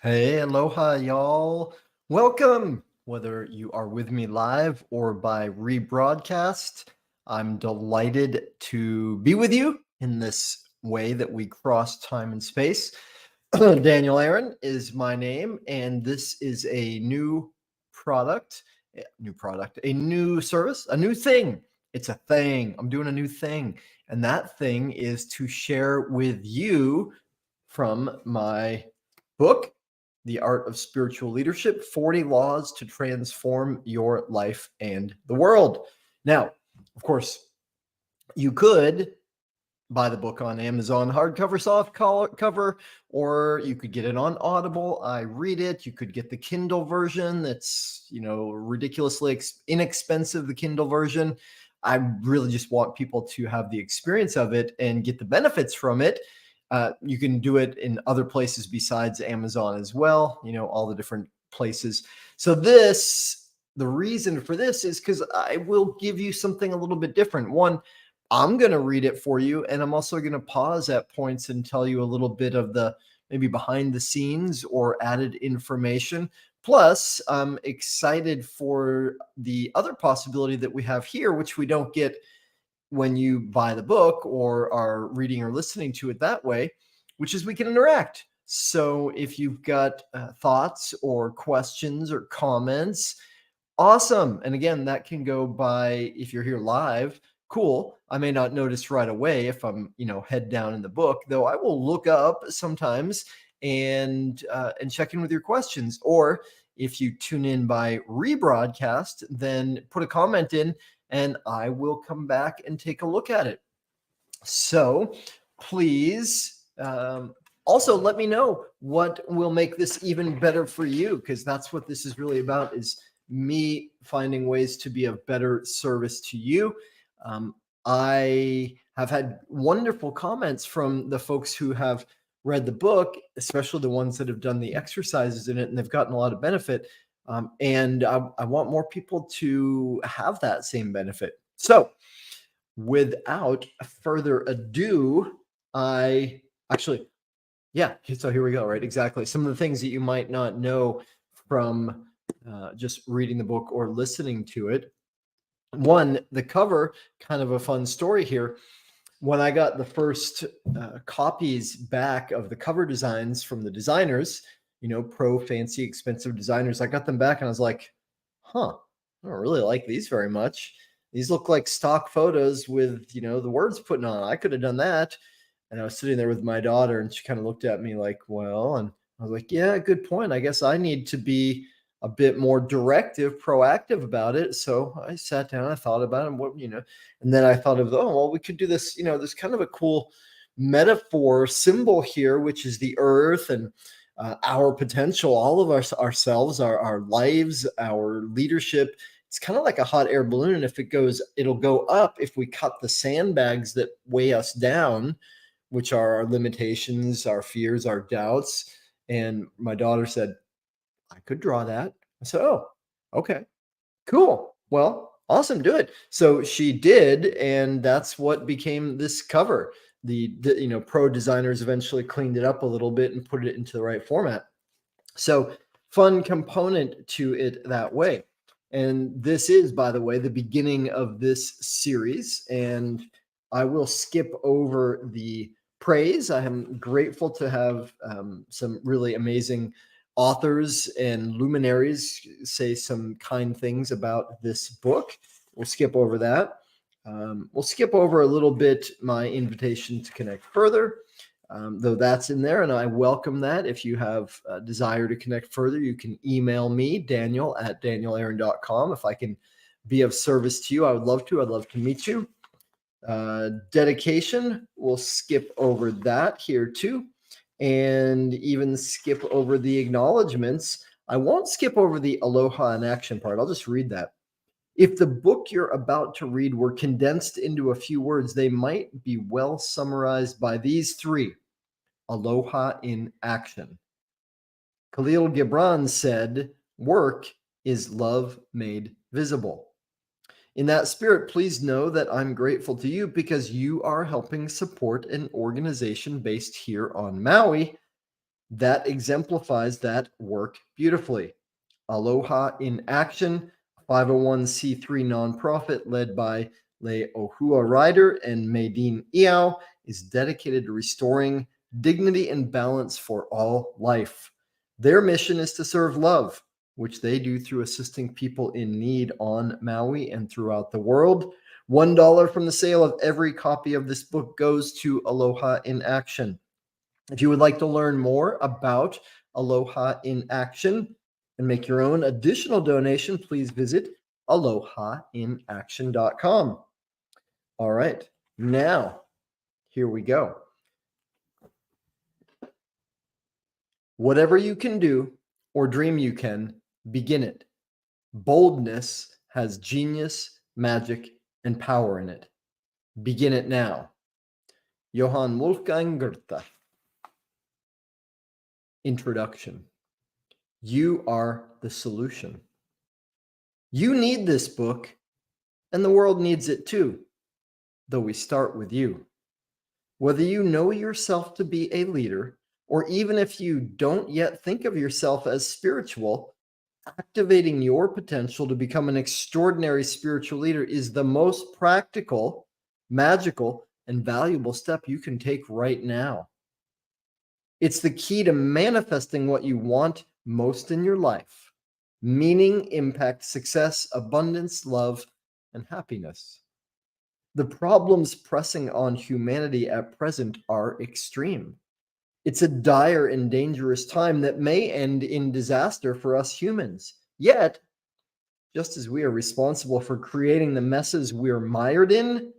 Hey, aloha, y'all. Welcome. Whether you are with me live or by rebroadcast, I'm delighted to be with you in this way that we cross time and space. Daniel Aaron is my name, and this is a product, a new service, a new thing. It's a thing. I'm doing a new thing. And that thing is to share with you from my book, The Art of Spiritual Leadership 40 Laws to Transform Your Life and the World. Now, of course, you could buy the book on Amazon hardcover, soft cover, or you could get it on Audible. I read it. You could get the Kindle version. That's, ridiculously inexpensive, the Kindle version. I really just want people to have the experience of it and get the benefits from it. You can do it in other places besides Amazon as well, all the different places. So the reason for this is because I will give you something a little bit different. One, I'm going to read it for you, and I'm also going to pause at points and tell you a little bit of the maybe behind the scenes or added information. Plus, I'm excited for the other possibility that we have here, which we don't get when you buy the book or are reading or listening to it that way, which is we can interact. So if you've got thoughts or questions or comments, awesome. And again, that can go by, if you're here live, cool. I may not notice right away if I'm, head down in the book, though I will look up sometimes and check in with your questions. Or if you tune in by rebroadcast, then put a comment in and I will come back and take a look at it. So please also let me know what will make this even better for you, because that's what this is really about, is me finding ways to be of better service to you. I have had wonderful comments from the folks who have read the book, especially the ones that have done the exercises in it, and they've gotten a lot of benefit. And I want more people to have that same benefit. So without further ado, so here we go, right? Exactly. Some of the things that you might not know from just reading the book or listening to it. One, the cover, kind of a fun story here. When I got the first copies back of the cover designs from the designers, pro fancy expensive designers, I got them back and I was like, I don't really like these very much. These look like stock photos with, the words putting on. I could have done that. And I was sitting there with my daughter and she kind of looked at me like, well, and I was like, yeah, good point. I guess I need to be a bit more proactive about it. So I sat down, I thought about it, and then I thought of, we could do this, there's kind of a cool metaphor symbol here, which is the earth and our potential, all of ourselves, our lives, our leadership. It's kind of like a hot air balloon. And if it'll go up if we cut the sandbags that weigh us down, which are our limitations, our fears, our doubts. And my daughter said, I could draw that. I said, oh, okay, cool. Well, awesome, do it. So she did, and that's what became this cover. The pro designers eventually cleaned it up a little bit and put it into the right format. So fun component to it that way. And this is, by the way, the beginning of this series. And I will skip over the praise. I am grateful to have some really amazing authors and luminaries say some kind things about this book. We'll skip over that. We'll skip over a little bit my invitation to connect further, though that's in there, and I welcome that. If you have a desire to connect further, you can email me, daniel@danielaaron.com. If I can be of service to you, I would love to. I'd love to meet you. Dedication, we'll skip over that here too, and even skip over the acknowledgments. I won't skip over the aloha in action part. I'll just read that. If the book you're about to read were condensed into a few words, they might be well summarized by these three: aloha in action. Khalil Gibran said, work is love made visible. In that spirit, please know that I'm grateful to you because you are helping support an organization based here on Maui that exemplifies that work beautifully. Aloha in Action, 501c3 nonprofit led by Le Ohua Ryder and Maydeen Iao, is dedicated to restoring dignity and balance for all life. Their mission is to serve love, which they do through assisting people in need on Maui and throughout the world. $1 from the sale of every copy of this book goes to Aloha in Action. If you would like to learn more about Aloha in Action and make your own additional donation, please visit alohainaction.com. All right, now here we go. Whatever you can do or dream you can, begin it. Boldness has genius, magic, and power in it. Begin it now. Johann Wolfgang Goethe. Introduction. You are the solution. You need this book, and the world needs it too, though we start with you. Whether you know yourself to be a leader, or even if you don't yet think of yourself as spiritual, activating your potential to become an extraordinary spiritual leader is the most practical, magical, and valuable step you can take right now. It's the key to manifesting what you want most in your life: meaning, impact, success, abundance, love, and happiness. The problems pressing on humanity at present are extreme. It's a dire and dangerous time that may end in disaster for us humans. Yet, just as we are responsible for creating the messes we're mired in,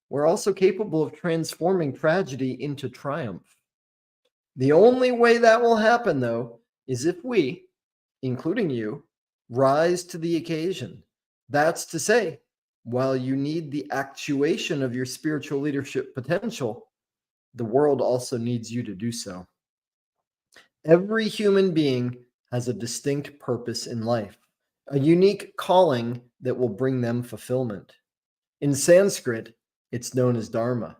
we're also capable of transforming tragedy into triumph. The only way that will happen, though, is if we, including you, rise to the occasion. That's to say, while you need the actuation of your spiritual leadership potential, the world also needs you to do so. Every human being has a distinct purpose in life, a unique calling that will bring them fulfillment. In Sanskrit, it's known as dharma.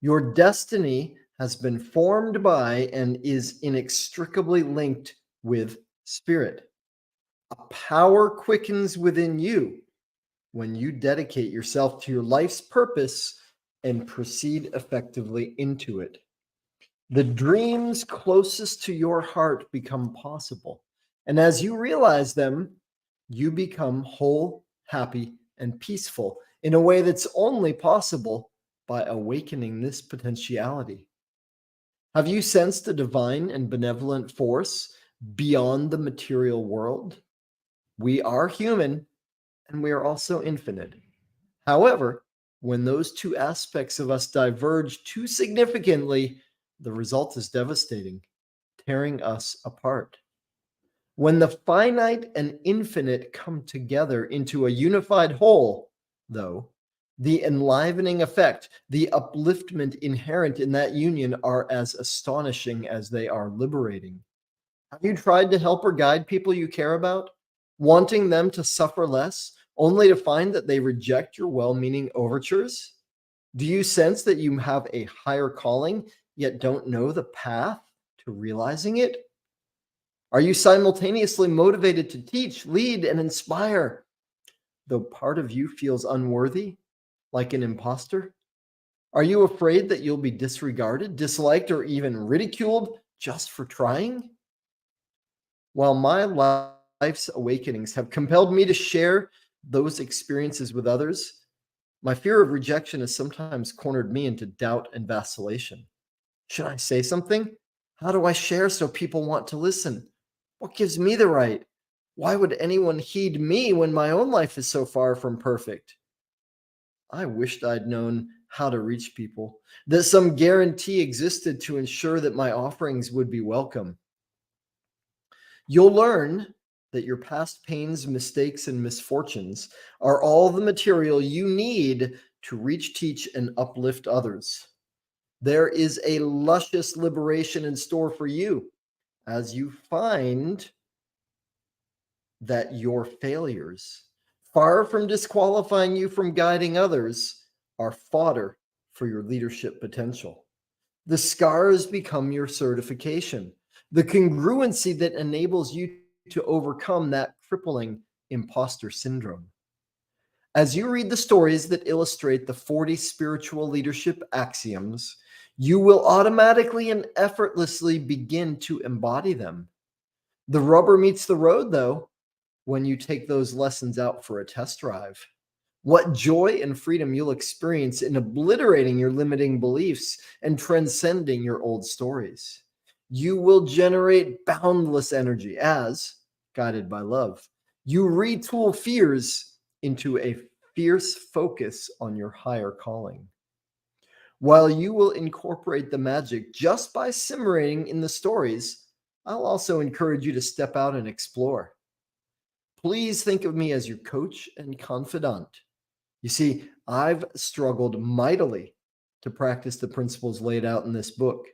Your destiny has been formed by and is inextricably linked with spirit. A power quickens within you when you dedicate yourself to your life's purpose and proceed effectively into it. The dreams closest to your heart become possible. And as you realize them, you become whole, happy, and peaceful in a way that's only possible by awakening this potentiality. Have you sensed a divine and benevolent force beyond the material world? We are human, and we are also infinite. However, when those two aspects of us diverge too significantly, the result is devastating, tearing us apart. When the finite and infinite come together into a unified whole, though, the enlivening effect, the upliftment inherent in that union are as astonishing as they are liberating. Have you tried to help or guide people you care about, wanting them to suffer less, only to find that they reject your well-meaning overtures? Do you sense that you have a higher calling, yet don't know the path to realizing it? Are you simultaneously motivated to teach, lead, and inspire, though part of you feels unworthy, like an imposter? Are you afraid that you'll be disregarded, disliked, or even ridiculed just for trying? While my life's awakenings have compelled me to share those experiences with others, my fear of rejection has sometimes cornered me into doubt and vacillation. Should I say something? How do I share so people want to listen? What gives me the right? Why would anyone heed me when my own life is so far from perfect? I wished I'd known how to reach people, that some guarantee existed to ensure that my offerings would be welcome. You'll learn that your past pains, mistakes, and misfortunes are all the material you need to reach, teach, and uplift others. There is a luscious liberation in store for you as you find that your failures, far from disqualifying you from guiding others, are fodder for your leadership potential. The scars become your certification. the congruency that enables you to overcome that crippling imposter syndrome. As you read the stories that illustrate the 40 spiritual leadership axioms, you will automatically and effortlessly begin to embody them. The rubber meets the road, though, when you take those lessons out for a test drive. What joy and freedom you'll experience in obliterating your limiting beliefs and transcending your old stories. You will generate boundless energy as, guided by love, you retool fears into a fierce focus on your higher calling. While you will incorporate the magic just by simmering in the stories, I'll also encourage you to step out and explore. Please think of me as your coach and confidant. You see, I've struggled mightily to practice the principles laid out in this book.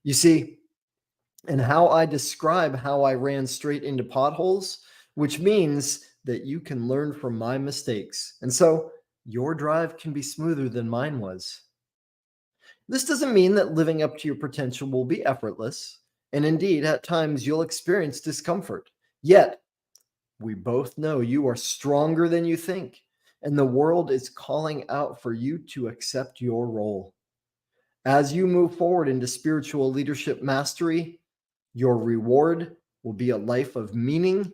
You see, and how I describe how I ran straight into potholes, which means that you can learn from my mistakes. And so your drive can be smoother than mine was. This doesn't mean that living up to your potential will be effortless. And indeed, at times you'll experience discomfort. Yet, we both know you are stronger than you think, and the world is calling out for you to accept your role. As you move forward into spiritual leadership mastery, your reward will be a life of meaning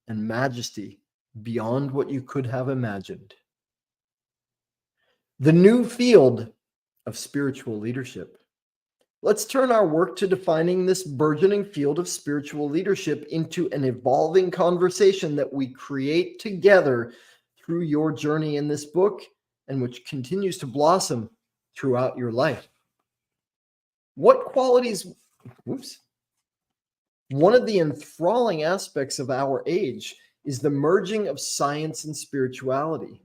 and majesty beyond what you could have imagined. The new field of spiritual leadership. Let's turn our work to defining this burgeoning field of spiritual leadership into an evolving conversation that we create together through your journey in this book and which continues to blossom throughout your life. What qualities, one of the enthralling aspects of our age is the merging of science and spirituality.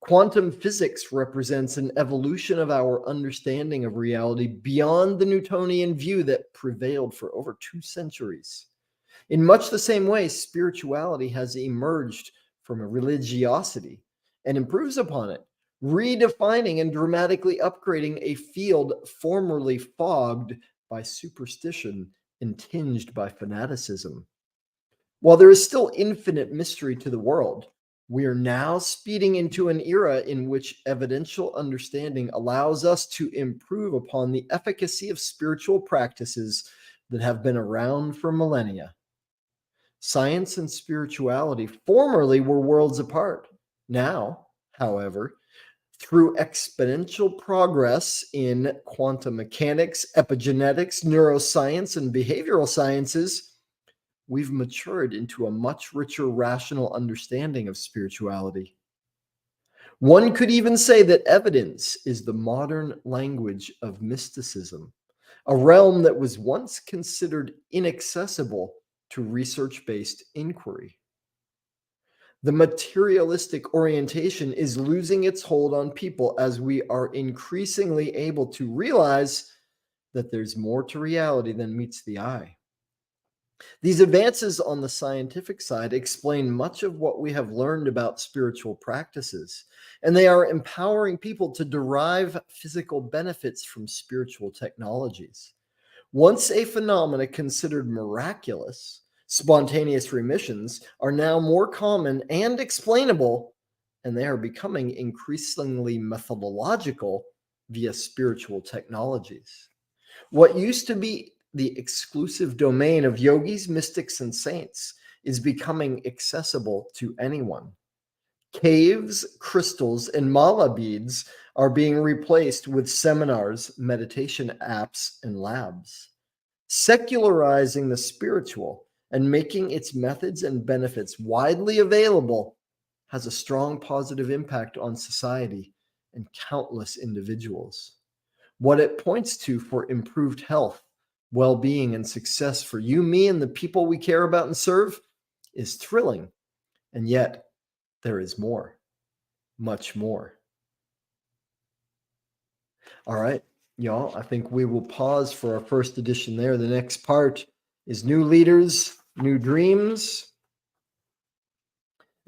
Quantum physics represents an evolution of our understanding of reality beyond the Newtonian view that prevailed for over 2 centuries. In much the same way, spirituality has emerged from a religiosity and improves upon it, redefining and dramatically upgrading a field formerly fogged by superstition and tinged by fanaticism. While there is still infinite mystery to the world, we are now speeding into an era in which evidential understanding allows us to improve upon the efficacy of spiritual practices that have been around for millennia. Science and spirituality formerly were worlds apart. Now, however, through exponential progress in quantum mechanics, epigenetics, neuroscience, and behavioral sciences, we've matured into a much richer rational understanding of spirituality. One could even say that evidence is the modern language of mysticism, a realm that was once considered inaccessible to research-based inquiry. The materialistic orientation is losing its hold on people as we are increasingly able to realize that there's more to reality than meets the eye. These advances on the scientific side explain much of what we have learned about spiritual practices, and they are empowering people to derive physical benefits from spiritual technologies. Once a phenomena considered miraculous, spontaneous remissions are now more common and explainable, and they are becoming increasingly methodological via spiritual technologies. What used to be the exclusive domain of yogis, mystics, and saints is becoming accessible to anyone. Caves, crystals, and mala beads are being replaced with seminars, meditation apps, and labs. Secularizing the spiritual and making its methods and benefits widely available has a strong positive impact on society and countless individuals. What it points to for improved health, well-being, and success for you, me, and the people we care about and serve is thrilling. And yet, there is more, much more. All right, y'all, I think we will pause for our first edition there. The next part is new leaders, new dreams.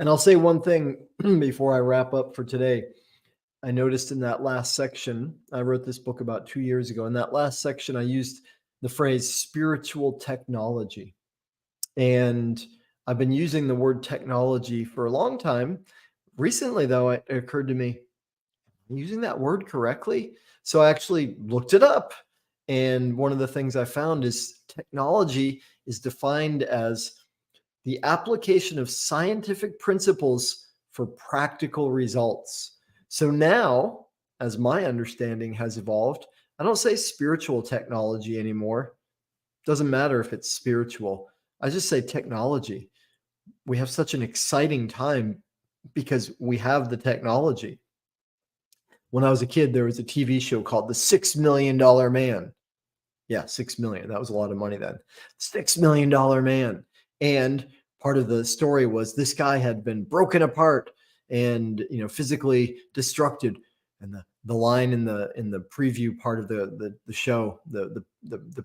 And I'll say one thing before I wrap up for today. I noticed in that last section, I wrote this book about 2 years ago. In that last section, I used the phrase spiritual technology. And I've been using the word technology for a long time. Recently, though, it occurred to me, am I using that word correctly? So I actually looked it up. And one of the things I found is technology is defined as the application of scientific principles for practical results. So now, as my understanding has evolved, I don't say spiritual technology anymore. Doesn't matter if it's spiritual. I just say technology. We have such an exciting time because we have the technology. When I was a kid, there was a TV show called The $6 Million Man. Yeah, 6 million. That was a lot of money then. $6 Million Man. And part of the story was this guy had been broken apart and physically destructed. And the line in the preview part of the show, the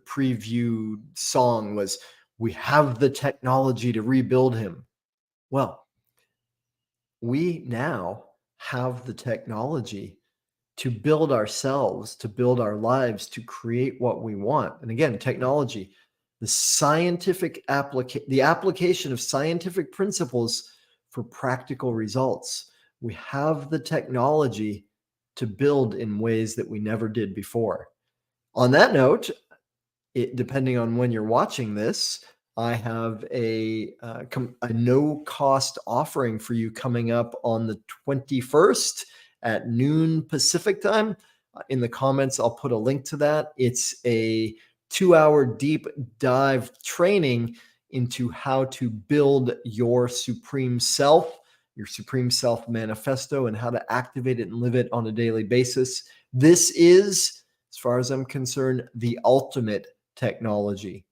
preview song was, "We have the technology to rebuild him." Well, we now have the technology to build ourselves, to build our lives, to create what we want. And again, technology, the application of scientific principles for practical results. We have the technology to build in ways that we never did before. On that note, depending on when you're watching this, I have a no-cost offering for you coming up on the 21st at noon Pacific time. In the comments, I'll put a link to that. It's a 2-hour deep dive training into how to build your supreme self manifesto, and how to activate it and live it on a daily basis. This is, as far as I'm concerned, the ultimate technology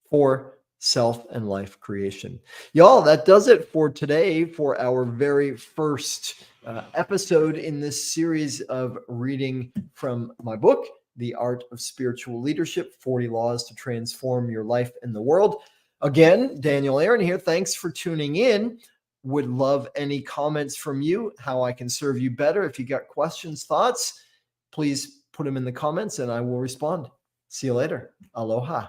for self and life creation. Y'all, that does it for today, for our very first episode in this series of reading from my book, The Art of Spiritual Leadership, 40 Laws to Transform Your Life and the World. Again, Daniel Aaron here. Thanks for tuning in. Would love any comments from you, how I can serve you better. If you got questions, thoughts, please put them in the comments and I will respond. See you later. Aloha.